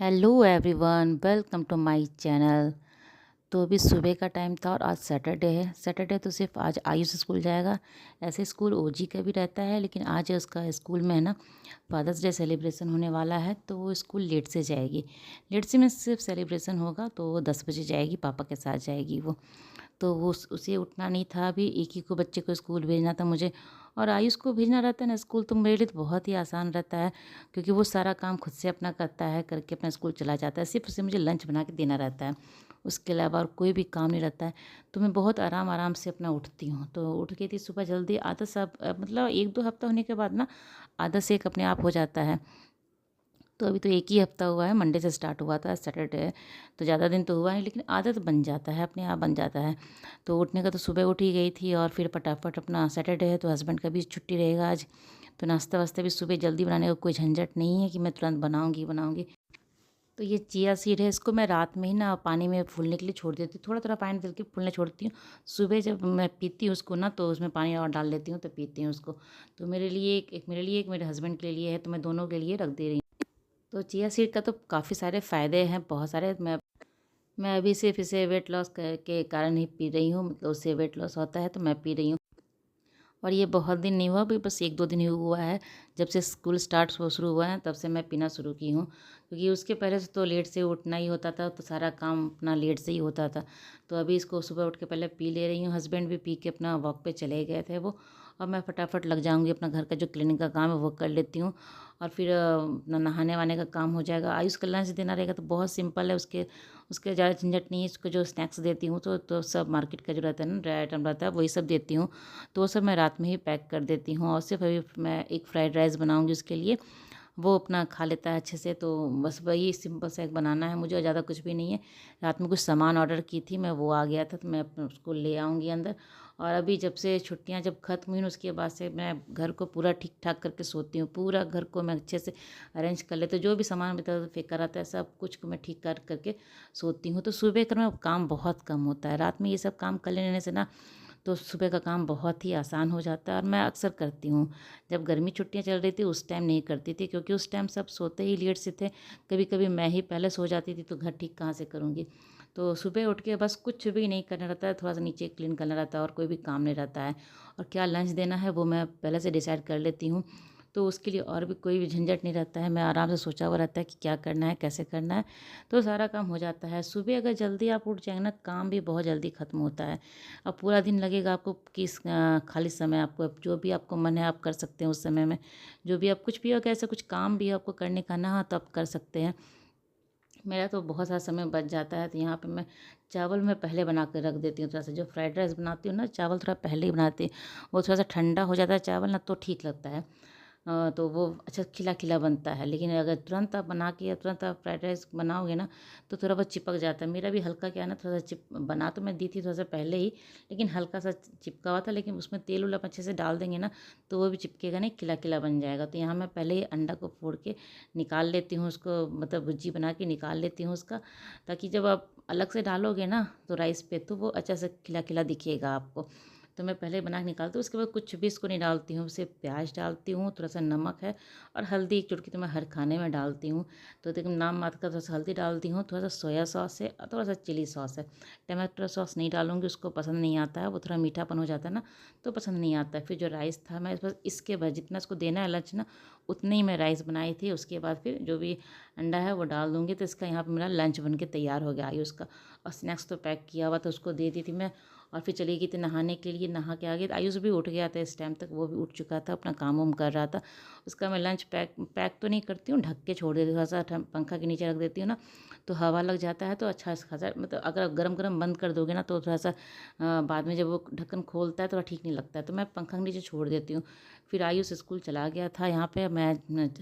Hello everyone, welcome to my channel. तो अभी सुबह का टाइम था और आज सैटरडे है। सैटरडे तो सिर्फ आज आयुष स्कूल जाएगा। ऐसे स्कूल ओजी का भी रहता है, लेकिन आज उसका स्कूल में है ना फादर्स डे सेलिब्रेशन होने वाला है, तो वो स्कूल लेट से जाएगी। लेट से में सिर्फ सेलिब्रेशन होगा तो वो 10 बजे जाएगी, पापा के साथ जाएगी वो। तो वो उसे उठना नहीं था, अभी एक ही को बच्चे को स्कूल भेजना था मुझे। और आयुष को भेजना रहता है ना स्कूल, तो मेरे लिए तो बहुत ही आसान रहता है, क्योंकि वो सारा काम खुद से अपना करता है, करके अपना स्कूल चला जाता है। सिर्फ उसे मुझे लंच बना के देना रहता है, उसके अलावा और कोई भी काम नहीं रहता है। तो मैं बहुत आराम आराम से अपना उठती हूँ। तो उठ गई थी सुबह जल्दी। आदत सब मतलब 1-2 हफ्ता होने के बाद ना आदत से एक अपने आप हो जाता है। तो अभी तो एक ही हफ्ता हुआ है, मंडे से स्टार्ट हुआ था, सैटरडे है तो ज़्यादा दिन तो हुआ नहीं, लेकिन आदत बन जाता है, अपने आप बन जाता है। तो उठने का तो सुबह उठ ही गई थी, और फिर फटाफट अपना सैटरडे है तो हस्बैंड का भी छुट्टी रहेगा आज। तो नाश्ता वास्ता भी सुबह जल्दी बनाने का कोई झंझट नहीं है कि मैं तुरंत बनाऊँगी बनाऊँगी। तो ये चिया सीड है, इसको मैं रात में ही ना पानी में फूलने के लिए छोड़ देती हूँ, थोड़ा थोड़ा पानी डाल के फूलने छोड़ती हूँ। सुबह जब मैं पीती हूँ उसको ना, तो उसमें पानी और डाल लेती हूँ तो पीती हूँ उसको। तो मेरे लिए एक मेरे लिए, एक मेरे हस्बैंड के लिए है, तो मैं दोनों के लिए रख दे रही हूँ। तो चिया सीड का तो काफ़ी सारे फ़ायदे हैं, बहुत सारे। मैं अभी सिर्फ इसे वेट लॉस के कारण ही पी रही हूँ, मतलब उससे वेट लॉस होता है तो मैं पी रही हूँ। और ये बहुत दिन नहीं हुआ, अभी बस 1-2 दिन ही हुआ है। जब से स्कूल स्टार्ट शुरू हुआ है तब से मैं पीना शुरू की हूँ, क्योंकि उसके पहले से तो लेट से उठना ही होता था, तो सारा काम अपना लेट से ही होता था। तो अभी इसको सुबह उठ के पहले पी ले रही हूँ। हस्बैंड भी पी के अपना वॉक पे चले गए थे वो। और मैं फटाफट लग जाऊँगी, अपना घर का जो क्लीनिंग का काम है वो कर लेती हूँ। और फिर अपना नहाने वहाने का काम हो जाएगा। आयुष का लंच देना रहेगा तो बहुत सिंपल है, उसके उसके ज़्यादा झंझट नहीं है। उसको जो स्नैक्स देती हूँ तो सब मार्केट का जो रहता है ना, ड्राई आइटम रहता है, वही सब देती हूँ। तो वो सब मैं रात में ही पैक कर देती हूँ। और सिर्फ अभी मैं एक फ्राइड राइस बनाऊँगी उसके लिए, वो अपना खा लेता है अच्छे से। तो बस वही सिंपल सा एक बनाना है मुझे, और ज़्यादा कुछ भी नहीं है। रात में कुछ सामान ऑर्डर की थी मैं, वो आ गया था, तो मैं उसको ले आऊँगी अंदर। और अभी जब से छुट्टियाँ जब ख़त्म हुई उसके बाद से मैं घर को पूरा ठीक ठाक करके सोती हूँ। पूरा घर को मैं अच्छे से अरेंज कर लेती हूँ, जो भी सामान इधर उधर फेंका रहता है सब कुछ को मैं ठीक कर करके सोती हूँ। तो सुबह कर में काम बहुत कम होता है, रात में ये सब काम कर लेने से ना तो सुबह का काम बहुत ही आसान हो जाता है। और मैं अक्सर करती हूँ। जब गर्मी छुट्टियाँ चल रही थी उस टाइम नहीं करती थी, क्योंकि उस टाइम सब सोते ही लेट से थे। कभी कभी मैं ही पहले सो जाती थी, तो घर ठीक कहाँ से करूँगी। तो सुबह उठ के बस कुछ भी नहीं करना रहता है, थोड़ा सा नीचे क्लीन करना रहता है, और कोई भी काम नहीं रहता है। और क्या लंच देना है वो मैं पहले से डिसाइड कर लेती हूँ। तो उसके लिए और भी कोई भी झंझट नहीं रहता है, मैं आराम से सोचा हुआ रहता है कि क्या करना है, कैसे करना है। तो सारा काम हो जाता है। सुबह अगर जल्दी आप उठ जाएंगे ना, काम भी बहुत जल्दी ख़त्म होता है। अब पूरा दिन लगेगा आपको, किस खाली समय आपको जो भी आपको मन है आप कर सकते हैं उस समय में। जो भी आप कुछ भी अगर ऐसा कुछ काम भी आपको करने का ना, तो आप कर सकते हैं। मेरा तो बहुत सारा समय बच जाता है। तो यहाँ पे मैं चावल मैं पहले बना कर रख देती हूँ। थोड़ा सा जो फ्राइड राइस बनाती हूँ ना, चावल थोड़ा पहले ही बनाती हूँ। वो थोड़ा सा ठंडा हो जाता है चावल ना, तो ठीक लगता है। तो वो अच्छा खिला खिला बनता है। लेकिन अगर तुरंत आप बना के या तुरंत आप फ्राइड राइस बनाओगे ना, तो थोड़ा बहुत चिपक जाता है। मेरा भी हल्का क्या है ना, थोड़ा सा चिप बना तो मैं दी थी थोड़ा सा पहले ही, लेकिन हल्का सा चिपका हुआ था। लेकिन उसमें तेल उल आप अच्छे से डाल देंगे ना, तो वो भी चिपकेगा नहीं, खिला खिला बन जाएगा। तो यहाँ मैं पहले ही अंडा को फोड़ के निकाल लेती हूँ उसको, मतलब भुर्जी बना के निकाल लेती हूँ उसका, ताकि जब आप अलग से डालोगे ना तो राइस पे, तो वो अच्छा से खिला खिला दिखेगा आपको। तो मैं पहले बना के निकालती हूँ। उसके बाद कुछ भी इसको नहीं डालती हूँ, सिर्फ प्याज डालती हूँ, थोड़ा सा नमक है, और हल्दी एक चुटकी तो मैं हर खाने में डालती हूँ। तो देखो नाम मात्र का थोड़ा सा हल्दी डालती हूँ, थोड़ा सा सोया सॉस है, और थोड़ा सा चिली सॉस है। टमाटो सॉस नहीं डालूंगी, उसको पसंद नहीं आता है, वो थोड़ा मीठापन हो जाता है ना, तो पसंद नहीं आता है। फिर जो राइस था, मैं बस इसके बाद जितना इसको देना है लंच ना, उतनी ही मैं राइस बनाई थी। उसके बाद फिर जो भी अंडा है वो डाल दूँगी। तो इसका यहाँ पर मेरा लंच बन के तैयार हो गया आयुष का। और स्नैक्स तो पैक किया हुआ था, उसको दे दी थी मैं। और फिर चली गई थी नहाने के लिए, नहा के आ गई। तो आयुष भी उठ गया था इस टाइम तक, वो भी उठ चुका था, अपना काम वाम कर रहा था। उसका मैं लंच पैक पैक तो नहीं करती हूँ, ढक के छोड़ देती हूँ, थोड़ा सा पंखा के नीचे रख देती हूँ ना, तो हवा लग जाता है, तो अच्छा खासा, मतलब अगर आप गरम गरम बंद कर दोगे ना, तो थोड़ा सा बाद में जब वो ढक्कन खोलता है थोड़ा ठीक नहीं लगता है। तो मैं पंखा के नीचे छोड़ देती हूँ। फिर आयुष स्कूल चला गया था, यहाँ पे मैं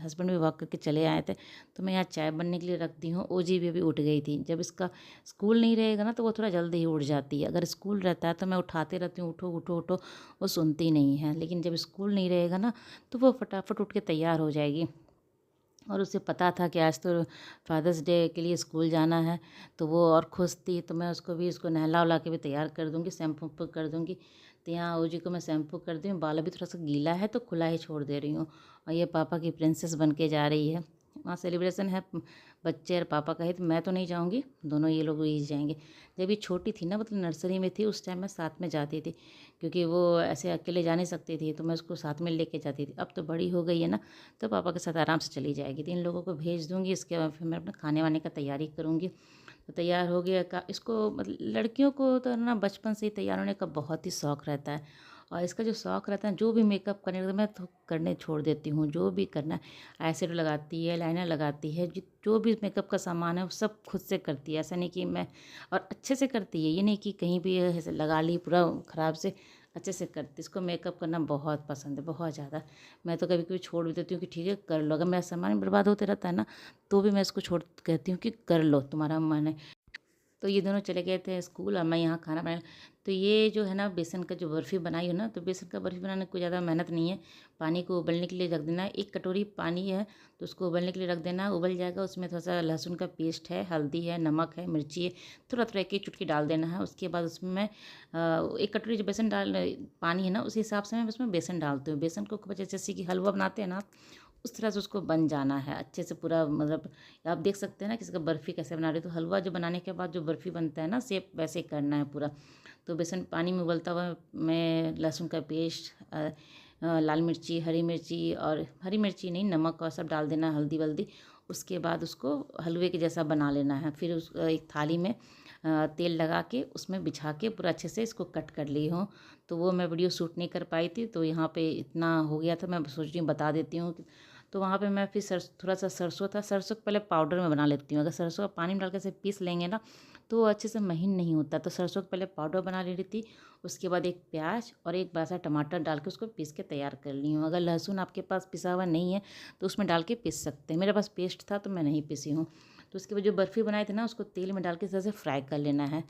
हस्बैंड भी वॉक करके चले आए थे। तो मैं यहाँ चाय बनने के लिए रख दी हूँ। ओजी भी अभी उठ गई थी। जब इसका स्कूल नहीं रहेगा ना, तो वो थोड़ा जल्दी ही उठ जाती है। अगर स्कूल रहता है तो मैं उठाते रहती हूँ, उठो उठो उठो, वो सुनती नहीं है। लेकिन जब स्कूल नहीं रहेगा ना, तो वो फटाफट उठ के तैयार हो जाएगी। और उसे पता था कि आज तो फादर्स डे के लिए स्कूल जाना है, तो वो और खुश थी। तो मैं उसको भी, उसको नहला उला के भी तैयार कर दूँगी, शैम्पू वैम्पू कर दूँगी। तो यहाँ ओजी को मैं शैम्पू कर दी हूँ, बाल अभी थोड़ा सा गीला है तो खुला ही छोड़ दे रही हूँ। और ये पापा की प्रिंसेस बन के जा रही है। वहाँ सेलिब्रेशन है बच्चे और पापा का है, तो मैं तो नहीं जाऊँगी, दोनों ये लोग ही जाएंगे। जब ये छोटी थी ना, मतलब नर्सरी में थी, उस टाइम मैं साथ में जाती थी, क्योंकि वो ऐसे अकेले जा नहीं सकती थी, तो मैं उसको साथ में लेके जाती थी। अब तो बड़ी हो गई है ना, तो पापा के साथ आराम से चली जाएगी। तो इन लोगों को भेज दूँगी, इसके बाद फिर मैं अपना खाने वाने का तैयारी करूँगी। तो तैयार हो गया का इसको, मतलब लड़कियों को तो ना बचपन से ही तैयार होने का बहुत ही शौक़ रहता है। और इसका जो शौक़ रहता है, जो भी मेकअप करने का, मैं तो करने छोड़ देती हूँ। जो भी करना है, आईशैडो लगाती है, लाइनर लगाती है, जो भी मेकअप का सामान है वो सब खुद से करती है। ऐसा नहीं कि मैं, और अच्छे से करती है, ये नहीं कि कहीं भी ऐसे लगा ली पूरा ख़राब से, अच्छे से करती। इसको मेकअप करना बहुत पसंद है, बहुत ज़्यादा। मैं तो कभी कभी छोड़ भी देती हूँ कि ठीक है कर लो, अगर मेरा सामान बर्बाद होते रहता है ना, तो भी मैं इसको छोड़ कहती हूँ कि कर लो, तुम्हारा मन है। तो ये दोनों चले गए थे स्कूल और मैं यहाँ खाना बनाया। तो ये जो है ना, बेसन का जो बर्फ़ी बनाई हो ना, तो बेसन का बर्फ़ी बनाने में कोई ज़्यादा मेहनत नहीं है। पानी को उबलने के लिए रख देना है, 1 कटोरी पानी है तो उसको उबलने के लिए रख देना, उबल जाएगा। उसमें थोड़ा-सा लहसुन का पेस्ट है, हल्दी है, नमक है, मिर्ची है, थोड़ा-थोड़ा 1-1 चुटकी डाल देना है। उसके बाद उसमें मैं 1 कटोरी जो बेसन पानी है ना, उसी हिसाब से मैं उसमें बेसन डालती हूँ। बेसन को खूब जैसे कि हलवा बनाते हैं ना, उस तरह से उसको बन जाना है अच्छे से पूरा। मतलब आप देख सकते हैं ना किसी का बर्फ़ी कैसे बना रहे हो, तो हलवा जो बनाने के बाद जो बर्फ़ी बनता है ना, शेप वैसे करना है पूरा। तो बेसन पानी में उबलता हुआ मैं लहसुन का पेस्ट, लाल मिर्ची, हरी मिर्ची, और हरी मिर्ची नहीं, नमक और सब डाल देना, हल्दी वल्दी। उसके बाद उसको हलवे के जैसा बना लेना है। फिर उस एक थाली में तेल लगा के उसमें बिछा के पूरा अच्छे से इसको कट कर ली हूँ। तो वो मैं वीडियो शूट नहीं कर पाई थी, तो यहाँ पे इतना हो गया था, मैं सोच रही हूँ बता देती हूँ। तो वहाँ पे मैं फिर थोड़ा सा सरसों था, सरसों को पहले पाउडर में बना लेती हूँ। अगर सरसों का पानी में डाल के इसे पीस लेंगे ना, तो वो अच्छे से महीन नहीं होता। तो सरसों को पहले पाउडर बना ले रही थी। उसके बाद एक प्याज और एक बड़ा सा टमाटर डाल के उसको पीस के तैयार कर ली हूँ। अगर लहसुन आपके पास पिसा हुआ नहीं है तो उसमें डाल के पीस सकते हैं। मेरे पास पेस्ट था तो मैं नहीं पीसी हूँ। तो उसके बाद जो बर्फ़ी बनाई थी ना, उसको तेल में डाल के इस तरह से फ्राई कर लेना है।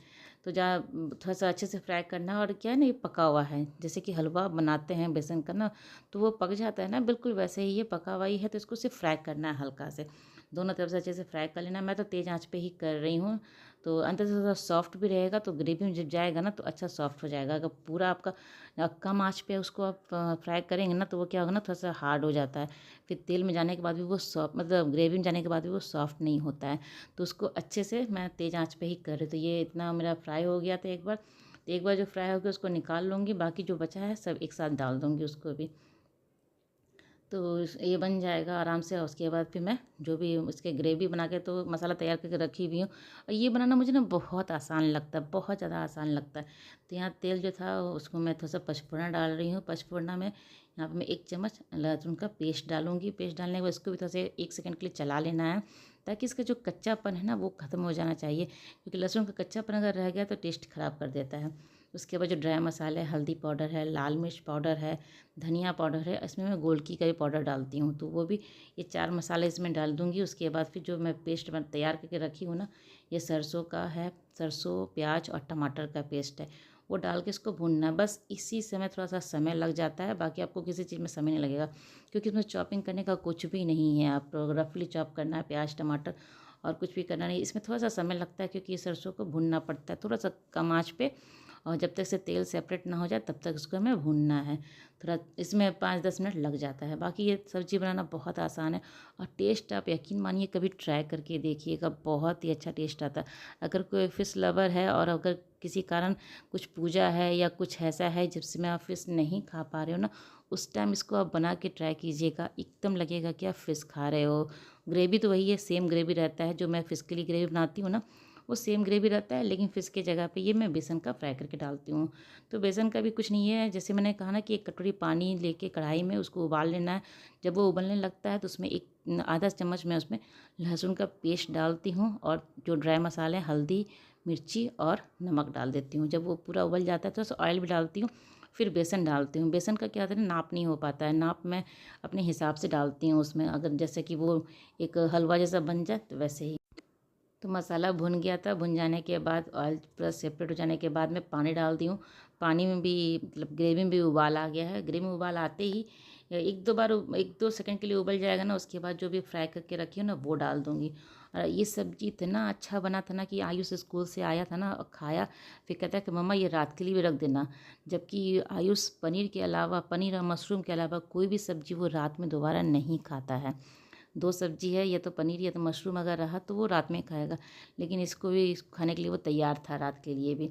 तो जहाँ थोड़ा सा अच्छे से फ्राई करना है, और क्या है ना, ये पका हुआ है, जैसे कि हलवा बनाते हैं बेसन का ना, तो वो पक जाता है ना, बिल्कुल वैसे ही ये पका हुआ ही है। तो इसको सिर्फ फ्राई करना है हल्का से, दोनों तरफ से अच्छे से फ्राई कर लेना। मैं तो तेज़ आंच पे ही कर रही हूँ, तो अंदर से थोड़ा सॉफ्ट भी रहेगा, तो ग्रेवी में जब जाएगा ना तो अच्छा सॉफ्ट हो जाएगा। अगर पूरा आपका कम आंच पे उसको आप फ्राई करेंगे ना, तो वो क्या होगा ना, थोड़ा सा हार्ड हो जाता है। फिर तेल में जाने के बाद भी वो सॉफ्ट, मतलब ग्रेवी में जाने के बाद भी वो सॉफ्ट नहीं होता है। तो उसको अच्छे से मैं तेज़ आंच पे ही कर रही। तो ये इतना मेरा फ्राई हो गया था एक बार। तो एक बार जो फ्राई हो गया उसको निकाल लूँगी, बाकी जो बचा है सब एक साथ डाल दूँगी उसको भी। तो ये बन जाएगा आराम से। और उसके बाद फिर मैं जो भी उसके ग्रेवी बना के तो मसाला तैयार करके रखी हुई हूँ। और ये बनाना मुझे ना बहुत आसान लगता है, बहुत ज़्यादा आसान लगता है। तो यहाँ तेल जो था उसको मैं थोड़ा सा पचफोड़ना डाल रही हूँ। पचफोड़ना में यहाँ पे मैं 1 चम्मच लहसुन का पेस्ट डालूँगी। पेस्ट डालने के बाद इसको भी थोड़ा से 1 सेकंड के लिए चला लेना है, ताकि इसका जो कच्चापन है ना वो ख़त्म हो जाना चाहिए, क्योंकि लहसुन का कच्चापन अगर रह गया तो टेस्ट ख़राब कर देता है। उसके बाद जो ड्राई मसाले, हल्दी पाउडर है, लाल मिर्च पाउडर है, धनिया पाउडर है, इसमें मैं गोलकी का भी पाउडर डालती हूँ, तो वो भी ये 4 मसाले इसमें डाल दूँगी। उसके बाद फिर जो मैं पेस्ट बन तैयार करके रखी हूँ ना, ये सरसों का है, सरसों, प्याज और टमाटर का पेस्ट है, वो डाल के इसको भूनना है। बस इसी समय थोड़ा सा समय लग जाता है, बाकी आपको किसी चीज़ में समय नहीं लगेगा, क्योंकि इसमें चॉपिंग करने का कुछ भी नहीं है। आप रफली चॉप करना है प्याज टमाटर, और कुछ भी करना नहीं। इसमें थोड़ा सा समय लगता है, क्योंकि ये सरसों को भूनना पड़ता है थोड़ा सा कम आँच पे, और जब तक से तेल सेपरेट ना हो जाए तब तक इसको हमें भूनना है। थोड़ा इसमें 5-10 मिनट लग जाता है। बाकी ये सब्ज़ी बनाना बहुत आसान है, और टेस्ट आप यकीन मानिए कभी ट्राई करके देखिएगा, बहुत ही अच्छा टेस्ट आता है। अगर कोई फ़िश लवर है और अगर किसी कारण कुछ पूजा है या कुछ ऐसा है जिसमें आप फ़िश नहीं खा पा रहे हो ना, उस टाइम इसको आप बना के ट्राई कीजिएगा, एकदम लगेगा कि आप फ़िश खा रहे हो। ग्रेवी तो वही है, सेम ग्रेवी रहता है जो मैं फ़िश के लिए ग्रेवी बनाती हूँ ना, वो सेम ग्रेवी रहता है, लेकिन फ़िश की जगह पे ये मैं बेसन का फ्राई करके डालती हूँ। तो बेसन का भी कुछ नहीं है, जैसे मैंने कहा ना कि 1 कटोरी पानी लेके कढ़ाई में उसको उबाल लेना है। जब वो उबलने लगता है तो उसमें एक आधा चम्मच मैं उसमें लहसुन का पेस्ट डालती हूँ, और जो ड्राई मसाले हल्दी, मिर्ची और नमक डाल देती हूँ। जब वो पूरा उबल जाता है तो ऑयल भी डालती हूँ, फिर बेसन डालती हूँ। बेसन का क्या होता है ना, नाप नहीं हो पाता है, नाप मैं अपने हिसाब से डालती हूँ उसमें, अगर जैसे कि वो एक हलवा जैसा बन जाए तो वैसे ही। तो मसाला भुन गया था, भुन जाने के बाद ऑयल पूरा सेपरेट हो जाने के बाद मैं पानी डाल दी हूँ। पानी में भी, मतलब ग्रेवी में भी उबाल आ गया है। ग्रेवी में उबाल आते ही 1-2 बार 1-2 सेकंड के लिए उबल जाएगा ना, उसके बाद जो भी फ्राई करके रखी हूँ ना वो डाल दूँगी। और ये सब्ज़ी इतना अच्छा बना था ना कि आयुष स्कूल से आया था ना और खाया, फिर कहता है कि मम्मा ये रात के लिए भी रख देना। जबकि आयुष पनीर के अलावा, पनीर और मशरूम के अलावा कोई भी सब्ज़ी वो रात में दोबारा नहीं खाता है। दो सब्जी है, या तो पनीर या तो मशरूम अगर रहा तो वो रात में खाएगा, लेकिन इसको भी खाने के लिए वो तैयार था रात के लिए भी।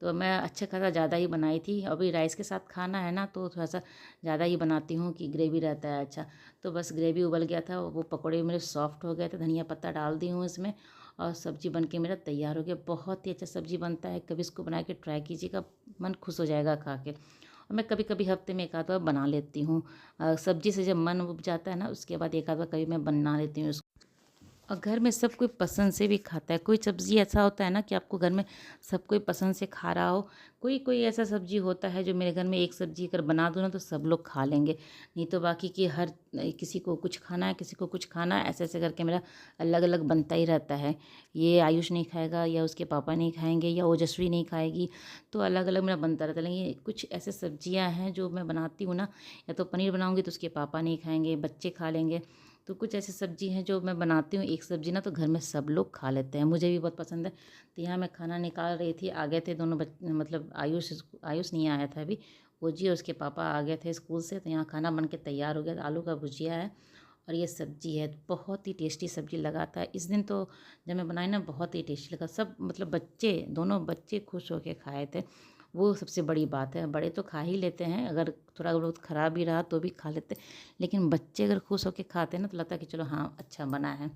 तो मैं अच्छा खासा ज़्यादा ही बनाई थी। अभी राइस के साथ खाना है ना, तो थोड़ा सा ज़्यादा ही बनाती हूँ कि ग्रेवी रहता है अच्छा। तो बस ग्रेवी उबल गया था, वो पकौड़े मेरे सॉफ्ट हो गए थे, धनिया पत्ता डाल दी हूँ इसमें, और सब्जी बन के मेरा तैयार हो गया। बहुत ही अच्छा सब्जी बनता है, कभी इसको बना के ट्राई कीजिएगा, मन खुश हो जाएगा खा के। और मैं कभी कभी हफ्ते में एक आध बार बना लेती हूँ। सब्जी से जब मन उब जाता है ना, उसके बाद एक आध बार कभी मैं बना लेती हूँ। और घर में सब कोई पसंद से भी खाता है। कोई सब्ज़ी ऐसा होता है ना कि आपको घर में सब कोई पसंद से खा रहा हो, कोई कोई ऐसा सब्ज़ी होता है जो मेरे घर में एक सब्ज़ी अगर बना दूँ ना तो सब लोग खा लेंगे, नहीं तो बाकी की हर किसी को कुछ खाना है, किसी को कुछ खाना है, ऐसे ऐसे करके मेरा अलग अलग बनता ही रहता है। ये आयुष नहीं खाएगा, या उसके पापा नहीं खाएंगे, या ओजस्वी नहीं खाएगी, तो अलग अलग मेरा बनता रहता है। लेकिन कुछ ऐसे सब्जियाँ हैं जो मैं बनाती हूँ ना, या तो पनीर बनाऊँगी तो उसके पापा नहीं खाएंगे, बच्चे खा लेंगे। तो कुछ ऐसी सब्ज़ी हैं जो मैं बनाती हूँ, एक सब्ज़ी ना तो घर में सब लोग खा लेते हैं, मुझे भी बहुत पसंद है। तो यहाँ मैं खाना निकाल रही थी, आ गए थे दोनों मतलब आयुष आयुष नहीं आया था अभी, वो जी और उसके पापा आ गए थे स्कूल से। तो यहाँ खाना बन के तैयार हो गया, आलू का भुजिया है और ये सब्ज़ी है। बहुत ही टेस्टी सब्ज़ी लगा था इस दिन, तो जब मैं बनाई ना बहुत ही टेस्टी लगा। सब मतलब बच्चे, दोनों बच्चे खुश होके खाए थे, वो सबसे बड़ी बात है। बड़े तो खा ही लेते हैं, अगर थोड़ा बहुत ख़राब भी रहा तो भी खा लेते, लेकिन बच्चे अगर खुश होकर खाते हैं ना तो लगता है कि चलो हाँ अच्छा बना है।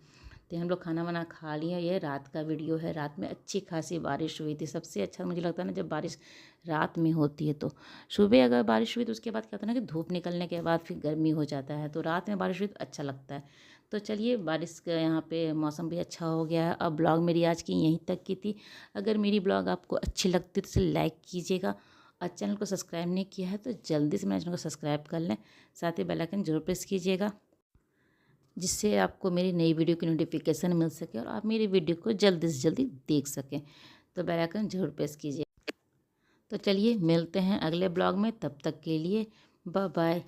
तो हम लोग खाना वाना खा लिए। ये रात का वीडियो है, रात में अच्छी खासी बारिश हुई थी। सबसे अच्छा मुझे लगता है ना जब बारिश रात में होती है, तो सुबह अगर बारिश हुई तो उसके बाद क्या होता है ना कि धूप निकलने के बाद फिर गर्मी हो जाता है, तो रात में बारिश हुई तो अच्छा लगता है। तो चलिए, बारिश का यहाँ पे मौसम भी अच्छा हो गया है। अब ब्लॉग मेरी आज की यहीं तक की थी। अगर मेरी ब्लॉग आपको अच्छी लगती है तो इसे लाइक कीजिएगा, और चैनल को सब्सक्राइब नहीं किया है तो जल्दी से मेरे चैनल को सब्सक्राइब कर लें, साथ ही बेल आइकन जरूर प्रेस कीजिएगा, जिससे आपको मेरी नई वीडियो की नोटिफिकेशन मिल सके और आप मेरी वीडियो को जल्दी से जल्दी देख सकें। तो बेल आइकन जरूर प्रेस कीजिए। तो चलिए मिलते हैं अगले ब्लॉग में, तब तक के लिए बाय बाय।